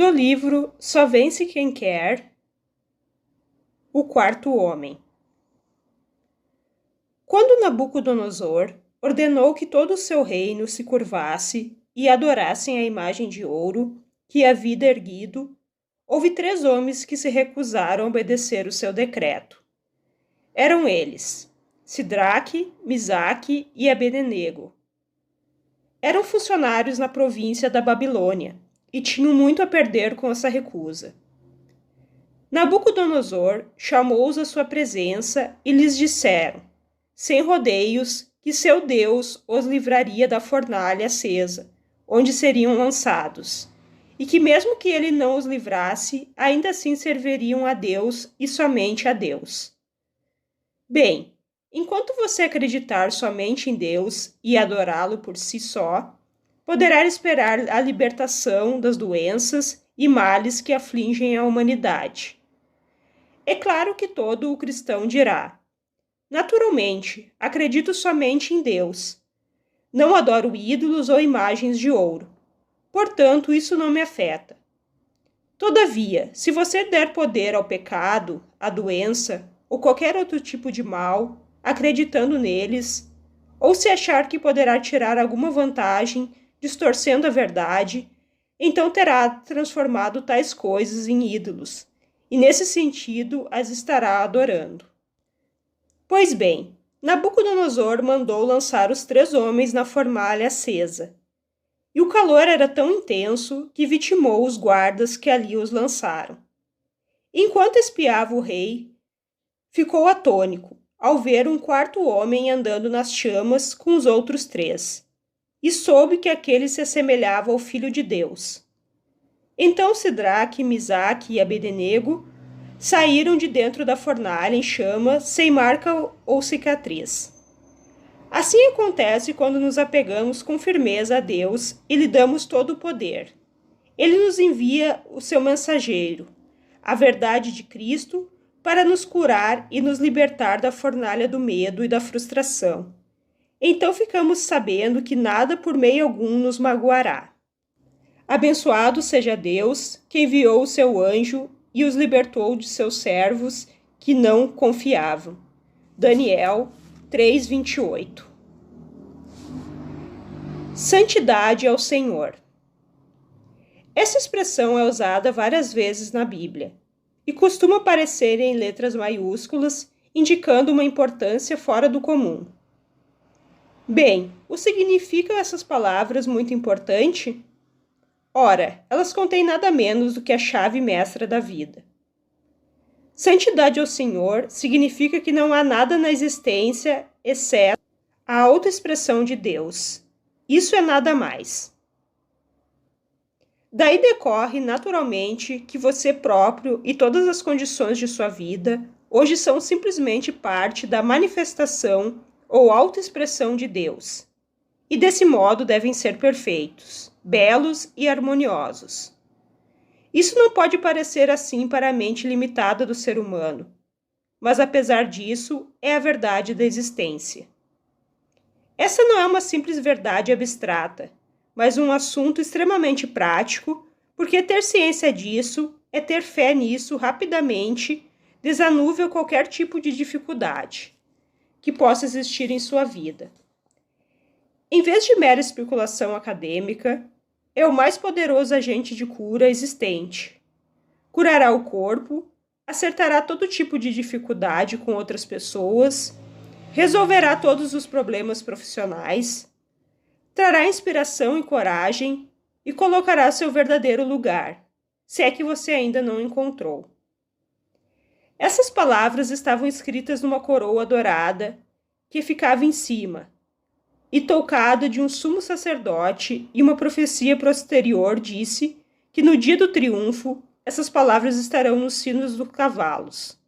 Do livro Só Vence Quem Quer, O Quarto Homem. Quando Nabucodonosor ordenou que todo o seu reino se curvasse e adorassem a imagem de ouro que havia erguido, houve 3 homens que se recusaram a obedecer o seu decreto. Eram eles, Sidraque, Misaque e Abednego. Eram funcionários na província da Babilônia e tinham muito a perder com essa recusa. Nabucodonosor chamou-os à sua presença e lhes disseram, sem rodeios, que seu Deus os livraria da fornalha acesa, onde seriam lançados, e que mesmo que ele não os livrasse, ainda assim serviriam a Deus e somente a Deus. Bem, enquanto você acreditar somente em Deus e adorá-lo por si só, poderá esperar a libertação das doenças e males que afligem a humanidade. É claro que todo o cristão dirá: naturalmente, acredito somente em Deus. Não adoro ídolos ou imagens de ouro. Portanto, isso não me afeta. Todavia, se você der poder ao pecado, à doença ou qualquer outro tipo de mal, acreditando neles, ou se achar que poderá tirar alguma vantagem distorcendo a verdade, então terá transformado tais coisas em ídolos, e nesse sentido as estará adorando. Pois bem, Nabucodonosor mandou lançar os 3 homens na fornalha acesa, e o calor era tão intenso que vitimou os guardas que ali os lançaram. Enquanto espiava o rei, ficou atônito ao ver um 4º homem andando nas chamas com os outros 3, e soube que aquele se assemelhava ao Filho de Deus. Então Sidraque, Misaque e Abednego saíram de dentro da fornalha em chama, sem marca ou cicatriz. Assim acontece quando nos apegamos com firmeza a Deus e lhe damos todo o poder. Ele nos envia o seu mensageiro, a verdade de Cristo, para nos curar e nos libertar da fornalha do medo e da frustração. Então ficamos sabendo que nada por meio algum nos magoará. Abençoado seja Deus, que enviou o seu anjo e os libertou de seus servos que não confiavam. Daniel 3:28. Santidade ao Senhor. Essa expressão é usada várias vezes na Bíblia e costuma aparecer em letras maiúsculas, indicando uma importância fora do comum. Bem, o que significam essas palavras muito importante? Ora, elas contêm nada menos do que a chave mestra da vida. Santidade ao Senhor significa que não há nada na existência exceto a autoexpressão de Deus. Isso é nada mais. Daí decorre naturalmente que você próprio e todas as condições de sua vida hoje são simplesmente parte da manifestação ou autoexpressão de Deus, e desse modo devem ser perfeitos, belos e harmoniosos. Isso não pode parecer assim para a mente limitada do ser humano, mas apesar disso, é a verdade da existência. Essa não é uma simples verdade abstrata, mas um assunto extremamente prático, porque ter ciência disso é ter fé nisso rapidamente, desanúvia qualquer tipo de dificuldade que possa existir em sua vida. Em vez de mera especulação acadêmica, é o mais poderoso agente de cura existente. Curará o corpo, acertará todo tipo de dificuldade com outras pessoas, resolverá todos os problemas profissionais, trará inspiração e coragem e colocará seu verdadeiro lugar, se é que você ainda não encontrou. Essas palavras estavam escritas numa coroa dourada que ficava em cima, e tocada de um sumo sacerdote, e uma profecia posterior disse que no dia do triunfo essas palavras estarão nos sinos dos cavalos.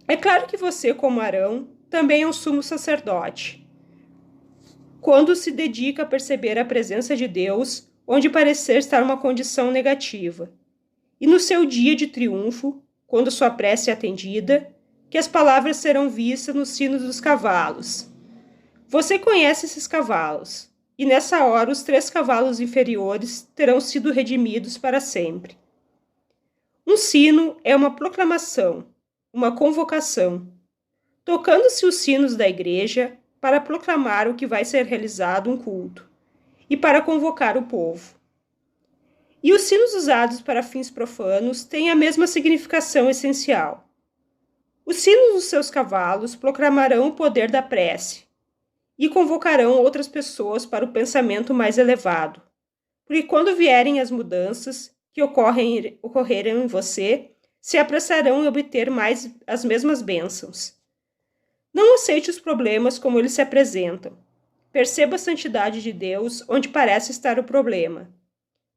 É claro que você, como Arão, também é um sumo sacerdote, quando se dedica a perceber a presença de Deus onde parecer estar uma condição negativa, e no seu dia de triunfo, quando sua prece é atendida, que as palavras serão vistas nos sinos dos cavalos. Você conhece esses cavalos. e nessa hora os 3 cavalos inferiores terão sido redimidos para sempre. Um sino é uma proclamação, uma convocação. Tocando-se os sinos da igreja para proclamar o que vai ser realizado um culto e para convocar o povo. E os sinos usados para fins profanos têm a mesma significação essencial. Os sinos dos seus cavalos proclamarão o poder da prece e convocarão outras pessoas para o pensamento mais elevado, porque quando vierem as mudanças que ocorreram em você, se apressarão em obter mais as mesmas bênçãos. Não aceite os problemas como eles se apresentam. Perceba a santidade de Deus onde parece estar o problema.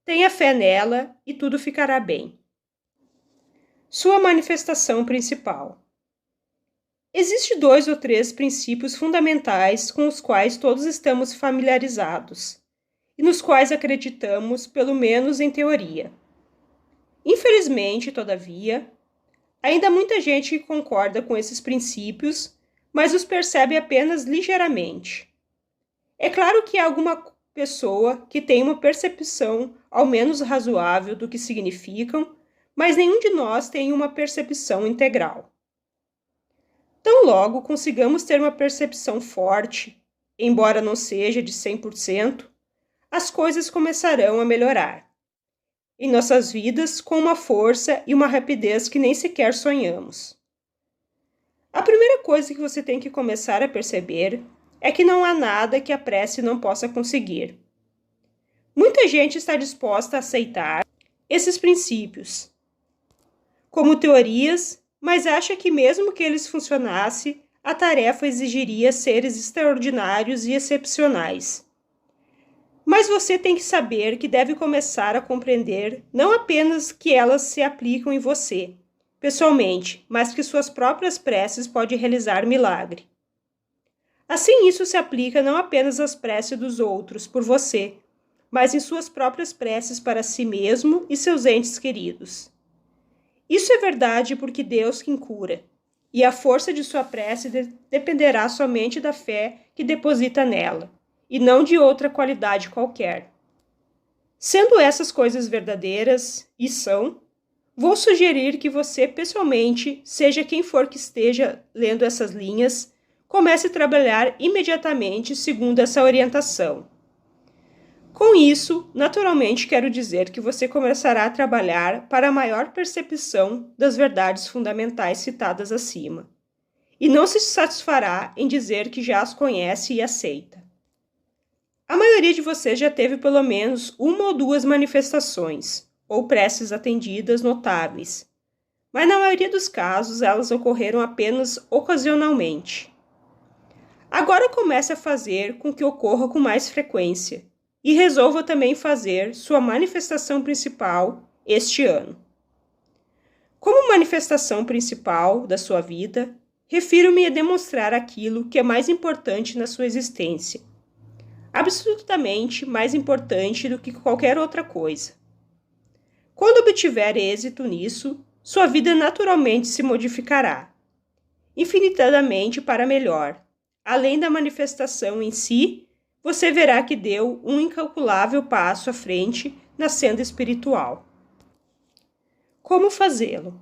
Tenha fé nela e tudo ficará bem. Sua manifestação principal. Existem 2 ou 3 princípios fundamentais com os quais todos estamos familiarizados e nos quais acreditamos, pelo menos em teoria. Infelizmente, todavia, ainda muita gente concorda com esses princípios, mas os percebe apenas ligeiramente. É claro que há alguma pessoa que tem uma percepção ao menos razoável do que significam, mas nenhum de nós tem uma percepção integral. Tão logo consigamos ter uma percepção forte, embora não seja de 100%, as coisas começarão a melhorar em nossas vidas com uma força e uma rapidez que nem sequer sonhamos. A primeira coisa que você tem que começar a perceber é que não há nada que a prece não possa conseguir. Muita gente está disposta a aceitar esses princípios como teorias, mas acha que mesmo que eles funcionassem, a tarefa exigiria seres extraordinários e excepcionais. Mas você tem que saber que deve começar a compreender não apenas que elas se aplicam em você, pessoalmente, mas que suas próprias preces podem realizar milagre. Assim, isso se aplica não apenas às preces dos outros por você, mas em suas próprias preces para si mesmo e seus entes queridos. Isso é verdade porque Deus quem cura, e a força de sua prece dependerá somente da fé que deposita nela, e não de outra qualidade qualquer. Sendo essas coisas verdadeiras, e são, vou sugerir que você, pessoalmente, seja quem for que esteja lendo essas linhas, comece a trabalhar imediatamente segundo essa orientação. Com isso, naturalmente quero dizer que você começará a trabalhar para a maior percepção das verdades fundamentais citadas acima, e não se satisfará em dizer que já as conhece e aceita. A maioria de vocês já teve pelo menos 1 ou 2 manifestações, ou preces atendidas notáveis, mas na maioria dos casos elas ocorreram apenas ocasionalmente. Agora comece a fazer com que ocorra com mais frequência, e resolva também fazer sua manifestação principal este ano. Como manifestação principal da sua vida, refiro-me a demonstrar aquilo que é mais importante na sua existência, absolutamente mais importante do que qualquer outra coisa. Quando obtiver êxito nisso, sua vida naturalmente se modificará, infinitamente para melhor. Além da manifestação em si, você verá que deu um incalculável passo à frente na senda espiritual. Como fazê-lo?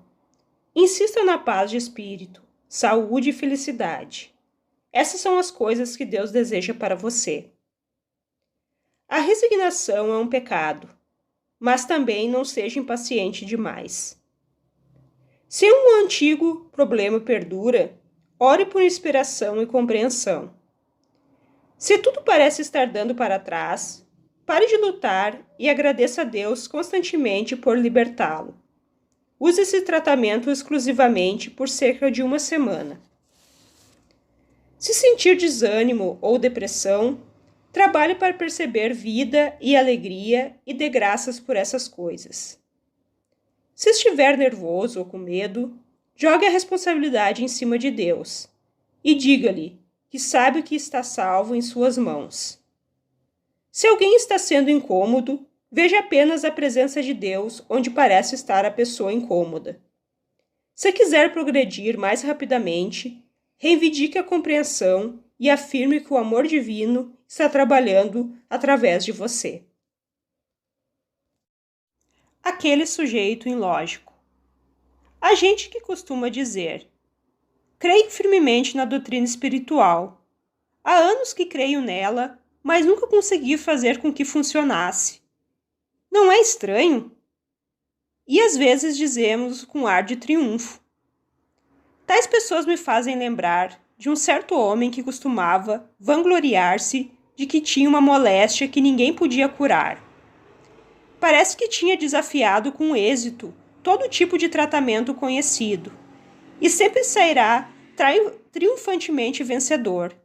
Insista na paz de espírito, saúde e felicidade. Essas são as coisas que Deus deseja para você. A resignação é um pecado, mas também não seja impaciente demais. Se um antigo problema perdura, ore por inspiração e compreensão. Se tudo parece estar dando para trás, pare de lutar e agradeça a Deus constantemente por libertá-lo. Use esse tratamento exclusivamente por cerca de 1 semana. Se sentir desânimo ou depressão, trabalhe para perceber vida e alegria e dê graças por essas coisas. Se estiver nervoso ou com medo, jogue a responsabilidade em cima de Deus e diga-lhe que sabe que está salvo em suas mãos. Se alguém está sendo incômodo, veja apenas a presença de Deus onde parece estar a pessoa incômoda. Se quiser progredir mais rapidamente, reivindique a compreensão e afirme que o amor divino está trabalhando através de você. Aquele sujeito ilógico. Há gente que costuma dizer: creio firmemente na doutrina espiritual. Há anos que creio nela, mas nunca consegui fazer com que funcionasse. Não é estranho? E às vezes dizemos com ar de triunfo. Tais pessoas me fazem lembrar de um certo homem que costumava vangloriar-se de que tinha uma moléstia que ninguém podia curar. Parece que tinha desafiado com êxito todo tipo de tratamento conhecido, e sempre sairá triunfantemente vencedor,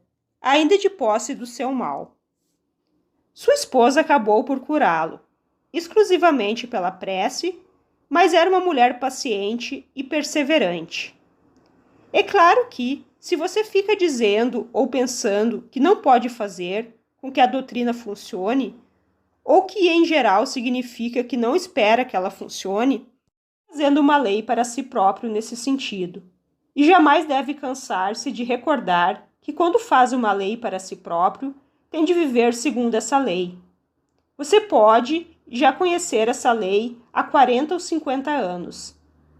ainda de posse do seu mal. Sua esposa acabou por curá-lo, exclusivamente pela prece, mas era uma mulher paciente e perseverante. É claro que, se você fica dizendo ou pensando que não pode fazer com que a doutrina funcione, ou que em geral significa que não espera que ela funcione, fazendo uma lei para si próprio nesse sentido. E jamais deve cansar-se de recordar que quando faz uma lei para si próprio, tem de viver segundo essa lei. Você pode já conhecer essa lei há 40 ou 50 anos.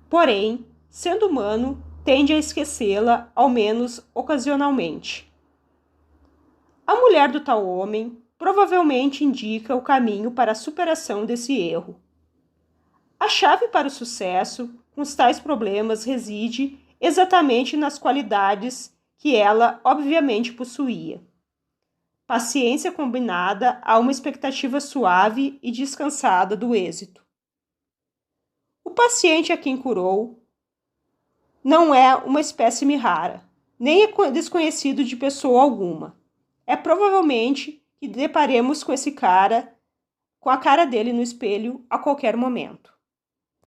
Porém, sendo humano, tende a esquecê-la, ao menos ocasionalmente. A mulher do tal homem provavelmente indica o caminho para a superação desse erro. A chave para o sucesso com os tais problemas reside exatamente nas qualidades que ela obviamente possuía. Paciência combinada a uma expectativa suave e descansada do êxito. O paciente a quem curou não é uma espécime rara, nem é desconhecido de pessoa alguma. É provavelmente que deparemos com esse cara, com a cara dele no espelho a qualquer momento.